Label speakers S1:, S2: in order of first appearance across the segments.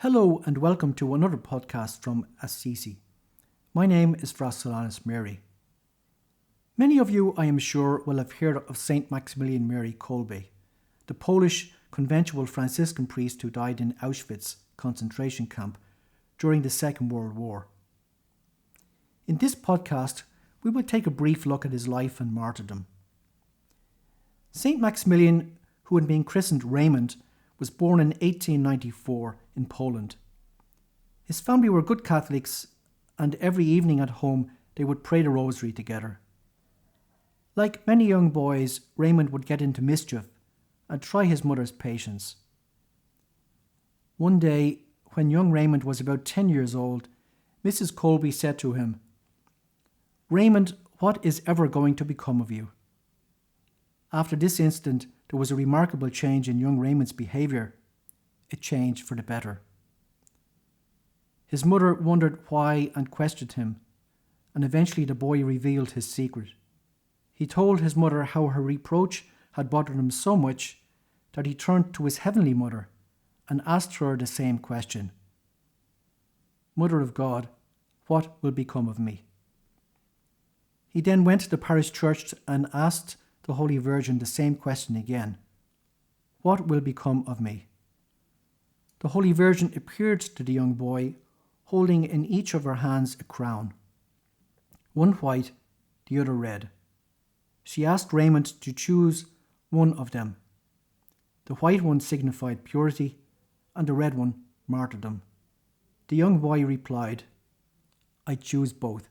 S1: Hello and welcome to another podcast from Assisi. My name is Solanus Mary. Many of you, I am sure, will have heard of St. Maximilian Mary Kolbe, the Polish Conventual Franciscan priest who died in Auschwitz concentration camp during the Second World War. In this podcast, we will take a brief look at his life and martyrdom. St. Maximilian, who had been christened Raymond, was born in 1894 in Poland. His family were good Catholics, and every evening at home they would pray the rosary together. Like many young boys, Raymond would get into mischief and try his mother's patience. One day, when young Raymond was about 10 years old, Mrs. Kolbe said to him, "Raymond, what is ever going to become of you?" After this incident, there was a remarkable change in young Raymond's behaviour, a change for the better. His mother wondered why and questioned him, and eventually the boy revealed his secret. He told his mother how her reproach had bothered him so much that he turned to his heavenly mother and asked her the same question. "Mother of God, what will become of me?" He then went to the parish church and asked the Holy Virgin the same question again. "What will become of me?" The Holy Virgin appeared to the young boy, holding in each of her hands a crown, one white, the other red. She asked Raymond to choose one of them. The white one signified purity, and the red one, martyrdom. The young boy replied, "I choose both."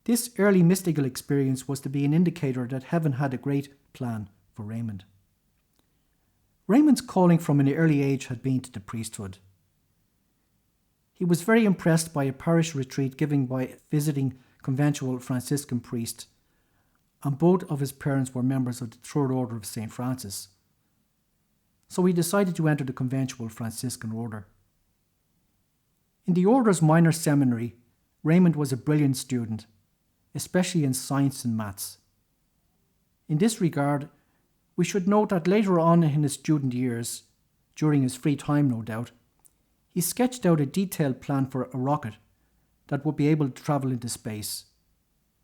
S1: This early mystical experience was to be an indicator that heaven had a great plan for Raymond. Raymond's calling from an early age had been to the priesthood. He was very impressed by a parish retreat given by a visiting conventual Franciscan priest, and both of his parents were members of the Third Order of St. Francis. So he decided to enter the conventual Franciscan order. In the order's minor seminary, Raymond was a brilliant student, especially in science and maths. In this regard, we should note that later on in his student years, during his free time no doubt, he sketched out a detailed plan for a rocket that would be able to travel into space.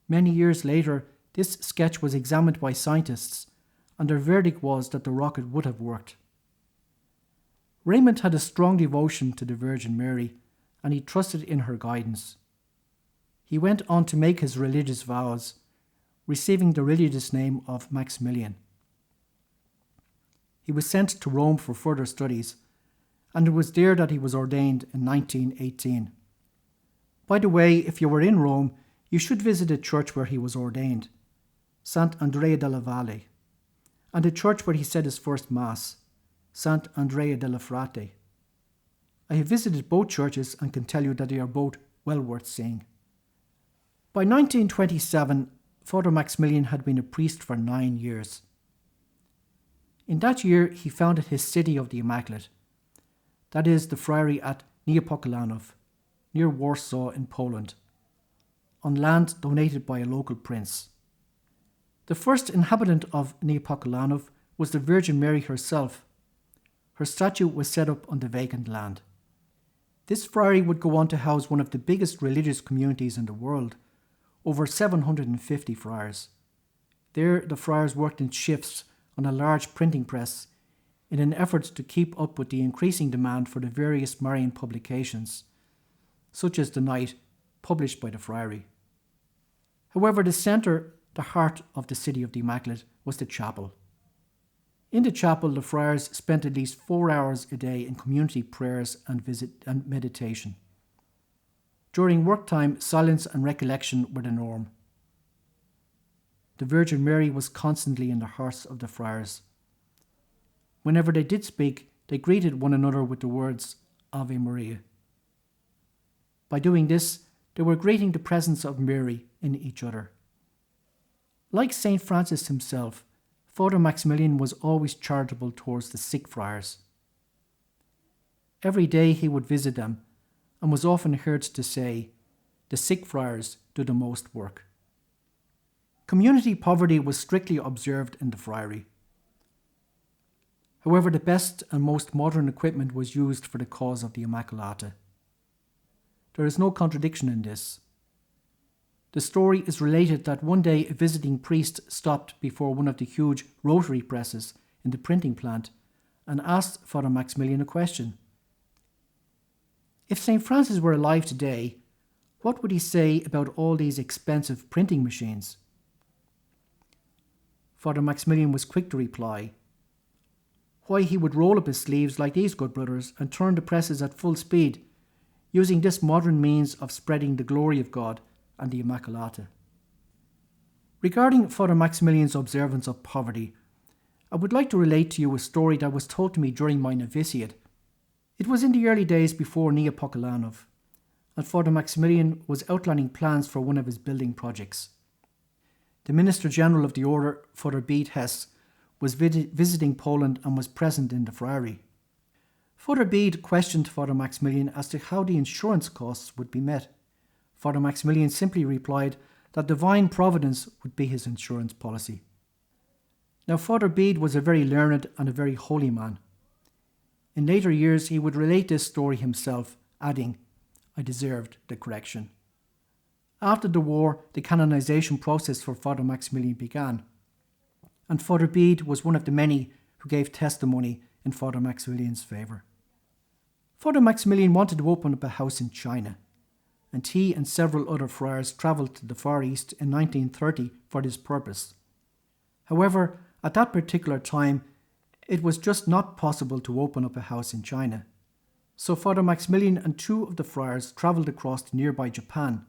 S1: Many years later, this sketch was examined by scientists, and their verdict was that the rocket would have worked. Raymond had a strong devotion to the Virgin Mary, and he trusted in her guidance. He went on to make his religious vows, receiving the religious name of Maximilian. He was sent to Rome for further studies, and it was there that he was ordained in 1918. By the way, if you were in Rome, you should visit the church where he was ordained, Sant'Andrea della Valle, and the church where he said his first Mass, Sant'Andrea della Frati. I have visited both churches and can tell you that they are both well worth seeing. By 1927, Father Maximilian had been a priest for 9 years. In that year, he founded his City of the Immaculate, that is, the friary at Niepokalanów, near Warsaw in Poland, on land donated by a local prince. The first inhabitant of Niepokalanów was the Virgin Mary herself. Her statue was set up on the vacant land. This friary would go on to house one of the biggest religious communities in the world, over 750 friars. There, the friars worked in shifts on a large printing press in an effort to keep up with the increasing demand for the various Marian publications, such as the Night, published by the friary. However, the centre, the heart of the City of the Immaculate, was the chapel. In the chapel, the friars spent at least 4 hours a day in community prayers and meditation. During work time, silence and recollection were the norm. The Virgin Mary was constantly in the hearts of the friars. Whenever they did speak, they greeted one another with the words, Ave Maria. By doing this, they were greeting the presence of Mary in each other. Like St. Francis himself, Father Maximilian was always charitable towards the sick friars. Every day he would visit them, and was often heard to say, "The sick friars do the most work." Community poverty was strictly observed in the friary. However, the best and most modern equipment was used for the cause of the Immaculata. There is no contradiction in this. The story is related that one day a visiting priest stopped before one of the huge rotary presses in the printing plant and asked Father Maximilian a question. If St. Francis were alive today, what would he say about all these expensive printing machines? Father Maximilian was quick to reply, why, he would roll up his sleeves like these good brothers and turn the presses at full speed, using this modern means of spreading the glory of God and the Immaculata. Regarding Father Maximilian's observance of poverty, I would like to relate to you a story that was told to me during my novitiate. It was in the early days before Neapocalanov, and Father Maximilian was outlining plans for one of his building projects. The Minister General of the Order, Father Bede Hess, was visiting Poland and was present in the friary. Father Bede questioned Father Maximilian as to how the insurance costs would be met. Father Maximilian simply replied that divine providence would be his insurance policy. Now, Father Bede was a very learned and a very holy man. In later years, he would relate this story himself, adding, I deserved the correction. After the war, the canonization process for Father Maximilian began, and Father Bede was one of the many who gave testimony in Father Maximilian's favour. Father Maximilian wanted to open up a house in China, and he and several other friars travelled to the Far East in 1930 for this purpose. However, at that particular time, it was just not possible to open up a house in China. So Father Maximilian and two of the friars travelled across to nearby Japan,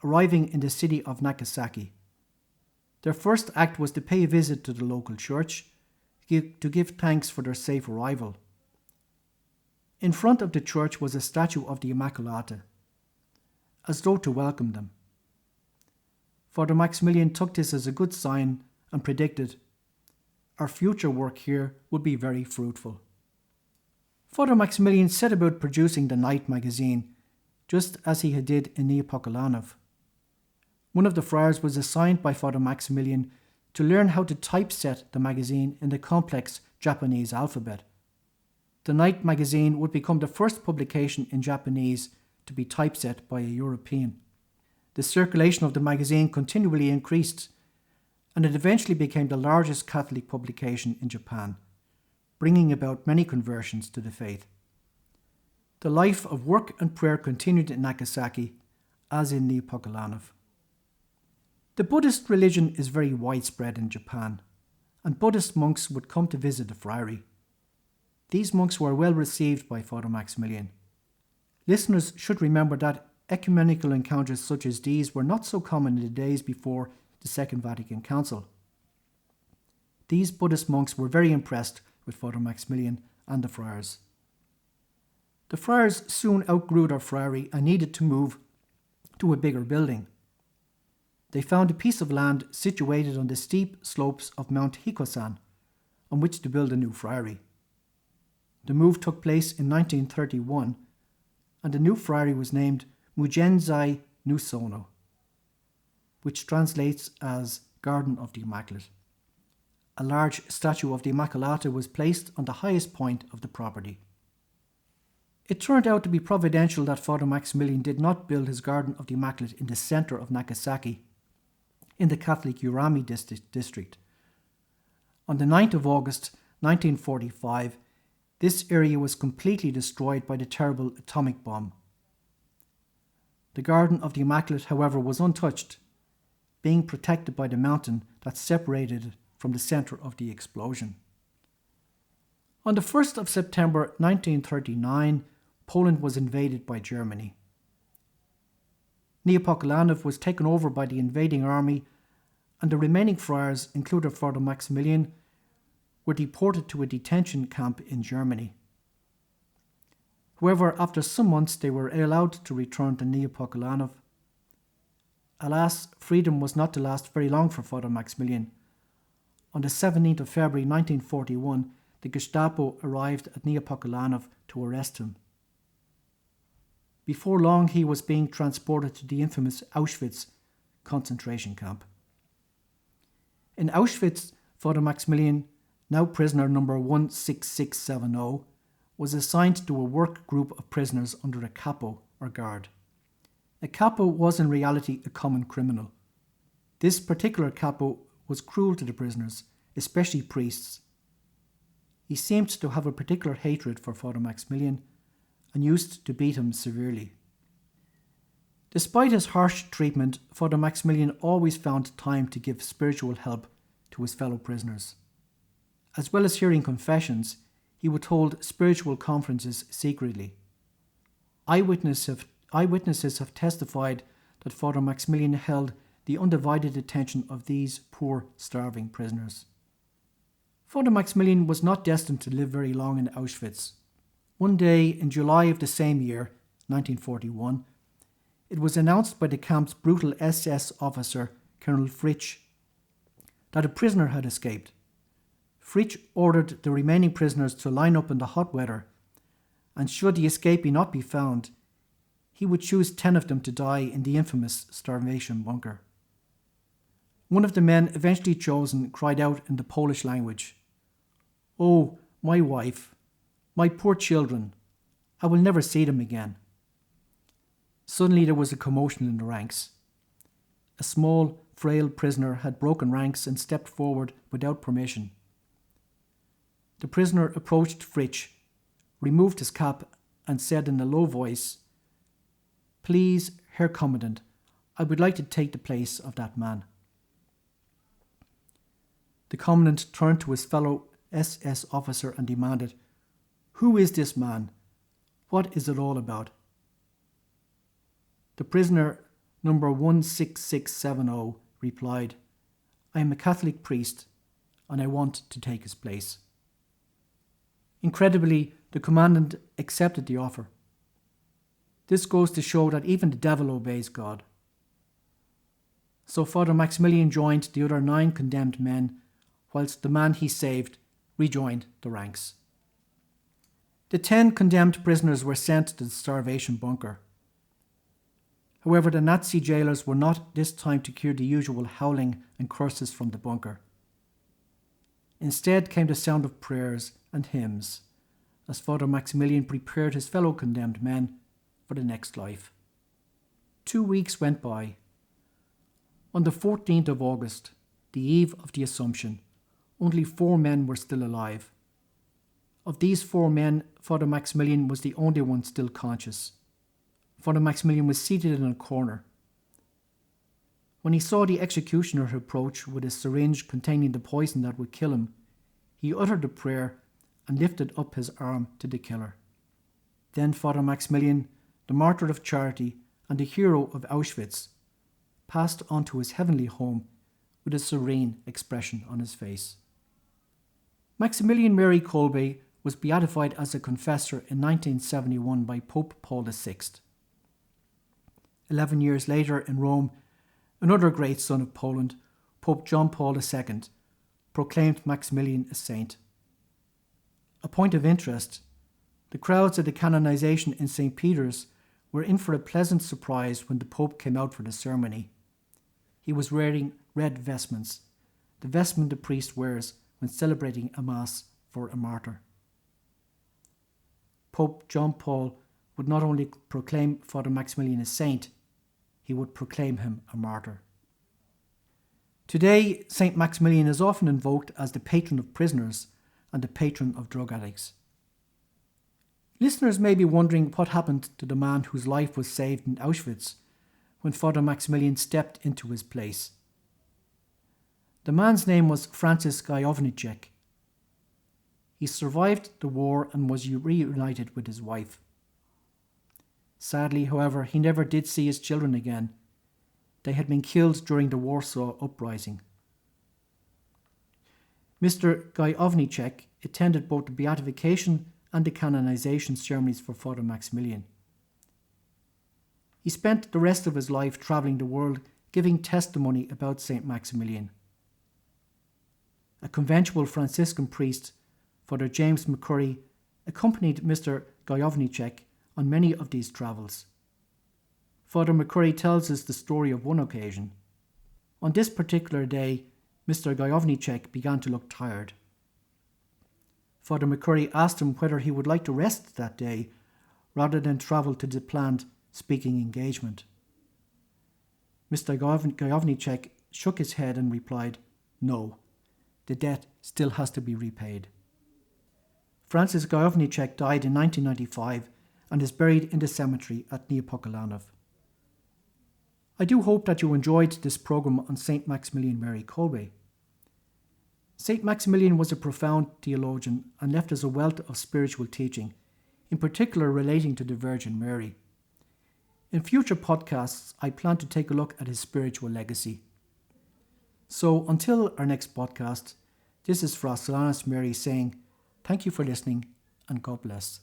S1: arriving in the city of Nagasaki. Their first act was to pay a visit to the local church to give thanks for their safe arrival. In front of the church was a statue of the Immaculata, as though to welcome them. Father Maximilian took this as a good sign and predicted, our future work here would be very fruitful. Father Maximilian set about producing the night magazine, just as he had did in Neapocalanov. One of the friars was assigned by Father Maximilian to learn how to typeset the magazine in the complex Japanese alphabet. The night magazine would become the first publication in Japanese to be typeset by a European. The circulation of the magazine continually increased, and it eventually became the largest Catholic publication in Japan, bringing about many conversions to the faith. The life of work and prayer continued in Nagasaki, as in Neapocalanov. The Buddhist religion is very widespread in Japan, and Buddhist monks would come to visit the friary. These monks were well received by Father Maximilian. Listeners should remember that ecumenical encounters such as these were not so common in the days before the Second Vatican Council. These Buddhist monks were very impressed with Father Maximilian and the friars. The friars soon outgrew their friary and needed to move to a bigger building. They found a piece of land situated on the steep slopes of Mount Hikosan, on which to build a new friary. The move took place in 1931, and the new friary was named Mujenzai Nusono, which translates as Garden of the Immaculate. A large statue of the Immaculata was placed on the highest point of the property. It turned out to be providential that Father Maximilian did not build his Garden of the Immaculate in the centre of Nagasaki, in the Catholic Urami district. On the 9th of August 1945, this area was completely destroyed by the terrible atomic bomb. The Garden of the Immaculate, however, was untouched, being protected by the mountain that separated it from the centre of the explosion. On the 1st of September 1939, Poland was invaded by Germany. Neapocalanov was taken over by the invading army, and the remaining friars, including Father Maximilian, were deported to a detention camp in Germany. However, after some months they were allowed to return to Neapocalanov. Alas, freedom was not to last very long for Father Maximilian. On the 17th of February 1941, the Gestapo arrived at Neapocalanov to arrest him. Before long, he was being transported to the infamous Auschwitz concentration camp. In Auschwitz, Father Maximilian now prisoner number 16670, was assigned to a work group of prisoners under a capo or guard. A capo was in reality a common criminal. This particular capo was cruel to the prisoners, especially priests. He seemed to have a particular hatred for Father Maximilian and used to beat him severely. Despite his harsh treatment, Father Maximilian always found time to give spiritual help to his fellow prisoners. As well as hearing confessions, he would hold spiritual conferences secretly. Eyewitnesses have testified that Father Maximilian held the undivided attention of these poor, starving prisoners. Father Maximilian was not destined to live very long in Auschwitz. One day in July of the same year, 1941, it was announced by the camp's brutal SS officer, Colonel Fritsch, that a prisoner had escaped. Fritsch ordered the remaining prisoners to line up in the hot weather, and should the escapee not be found, he would choose 10 of them to die in the infamous starvation bunker. One of the men eventually chosen cried out in the Polish language, "Oh, my wife, my poor children, I will never see them again." Suddenly there was a commotion in the ranks. A small, frail prisoner had broken ranks and stepped forward without permission. The prisoner approached Fritsch, removed his cap, and said in a low voice, "Please, Herr Commandant, I would like to take the place of that man." The Commandant turned to his fellow SS officer and demanded, "Who is this man? What is it all about?" The prisoner, number 16670, replied, "I am a Catholic priest, and I want to take his place." Incredibly, the commandant accepted the offer. This goes to show that even the devil obeys God. So Father Maximilian joined the other 9 condemned men, whilst the man he saved rejoined the ranks. The 10 condemned prisoners were sent to the starvation bunker. However, the Nazi jailers were not this time to hear the usual howling and curses from the bunker. Instead came the sound of prayers and hymns, as Father Maximilian prepared his fellow condemned men for the next life. 2 weeks went by. On the 14th of August, the eve of the Assumption, only 4 men were still alive. Of these 4 men, Father Maximilian was the only one still conscious. Father Maximilian was seated in a corner. When he saw the executioner approach with a syringe containing the poison that would kill him, he uttered a prayer and lifted up his arm to the killer. Then Father Maximilian, the martyr of charity and the hero of Auschwitz, passed on to his heavenly home with a serene expression on his face. Maximilian Mary Kolbe was beatified as a confessor in 1971 by Pope Paul VI. 11 years later in Rome, another great son of Poland, Pope John Paul II, proclaimed Maximilian a saint. A point of interest, the crowds at the canonization in St. Peter's were in for a pleasant surprise when the Pope came out for the ceremony. He was wearing red vestments, the vestment the priest wears when celebrating a Mass for a martyr. Pope John Paul would not only proclaim Father Maximilian a saint, he would proclaim him a martyr. Today, St. Maximilian is often invoked as the patron of prisoners and the patron of drug addicts. Listeners may be wondering what happened to the man whose life was saved in Auschwitz when Father Maximilian stepped into his place. The man's name was Francis Gajowniczek. He survived the war and was reunited with his wife. Sadly, however, he never did see his children again. They had been killed during the Warsaw Uprising. Mr. Gajowniczek attended both the beatification and the canonization ceremonies for Father Maximilian. He spent the rest of his life travelling the world giving testimony about St. Maximilian. A conventual Franciscan priest, Father James McCurry, accompanied Mr. Gajowniczek on many of these travels. Father McCurry tells us the story of one occasion. On this particular day, Mr. Gajowniczek began to look tired. Father McCurry asked him whether he would like to rest that day rather than travel to the planned speaking engagement. Mr. Gajowniczek shook his head and replied, "No, the debt still has to be repaid." Francis Gajowniczek died in 1995 and is buried in the cemetery at Niepokalanów. I do hope that you enjoyed this programme on St. Maximilian Mary Kolbe. St. Maximilian was a profound theologian and left us a wealth of spiritual teaching, in particular relating to the Virgin Mary. In future podcasts, I plan to take a look at his spiritual legacy. So until our next podcast, this is Solanus Mary saying, thank you for listening and God bless.